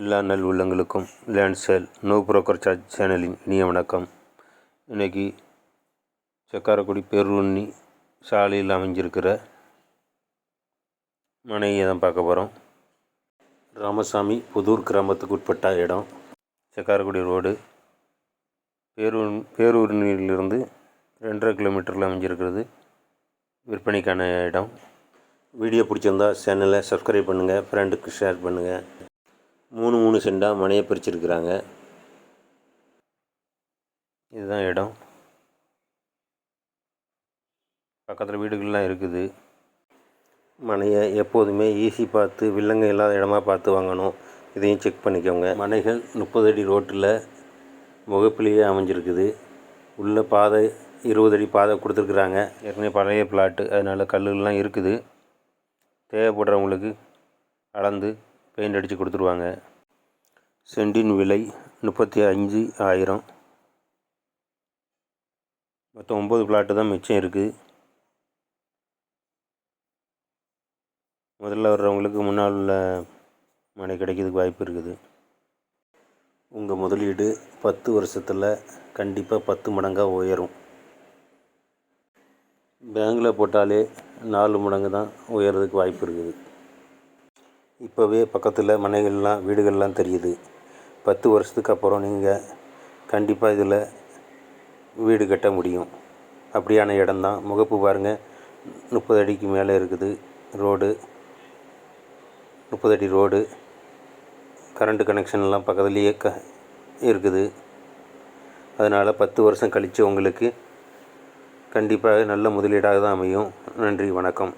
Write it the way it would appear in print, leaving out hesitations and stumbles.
எல்லா நல் உள்ளங்களுக்கும் land sale no broker charge சேனலின் இனிய வணக்கம். இன்றைக்கி செக்காரக்குடி பேரூரணி சாலையில் அமைஞ்சிருக்கிற மனையை தான் பார்க்க போகிறோம். ராமசாமி புதூர் கிராமத்துக்கு உட்பட்ட இடம். செக்காரக்குடி ரோடு பேரூரணியிலிருந்து 2.5 கிலோமீட்டரில் அமைஞ்சிருக்கிறது. விற்பனைக்கான இடம். வீடியோ பிடிச்சிருந்தா சேனலை சப்ஸ்கிரைப் பண்ணுங்கள், ஃப்ரெண்டுக்கு ஷேர் பண்ணுங்கள். 3 சென்டாக மனையை பிரிச்சிருக்கிறாங்க. இதுதான் இடம். பக்கத்தில் வீடுகள்லாம் இருக்குது. மனையை எப்போதுமே ஈஸி பார்த்து வில்லங்க இல்லாத இடமா பார்த்து வாங்கணும். இதையும் செக் பண்ணிக்கோங்க. மனைகள் 30 அடி ரோட்டில் முகப்பிலேயே அமைஞ்சிருக்குது. உள்ள பாதை 20 அடி பாதை கொடுத்துருக்குறாங்க. ஏற்கனவே பழைய பிளாட்டு, அதனால் கல்லுலாம் இருக்குது. தேவைப்படுறவங்களுக்கு அளந்து பெயிண்ட் அடித்து கொடுத்துருவாங்க. சென்டின் விலை 35,000. மொத்தம் 9 பிளாட்டு தான் மிச்சம் இருக்குது. முதல்ல வர்றவங்களுக்கு முன்னால் உள்ள மனை கிடைக்கிறதுக்கு வாய்ப்பு இருக்குது. உங்கள் முதலீடு 10 வருஷத்தில் கண்டிப்பாக 10 மடங்காக உயரும். பேங்கில் போட்டாலே 4 மடங்கு தான் உயர்றதுக்கு வாய்ப்பு இருக்குது. இப்போவே பக்கத்தில் மனைகள்லாம் வீடுகள்லாம் தெரியுது. 10 வருஷத்துக்கு அப்புறம் நீங்கள் கண்டிப்பாக இதில் வீடு கட்ட முடியும். அப்படியான இடம்தான். முகப்பு பாருங்கள், 30 அடிக்கு மேலே இருக்குது. ரோடு 30 அடி ரோடு. கரண்ட்டு கனெக்ஷன்லாம் பக்கத்துலேயே இருக்குது. அதனால் 10 வருஷம் கழித்து உங்களுக்கு கண்டிப்பாக நல்ல முதலீடாக தான் அமையும். நன்றி, வணக்கம்.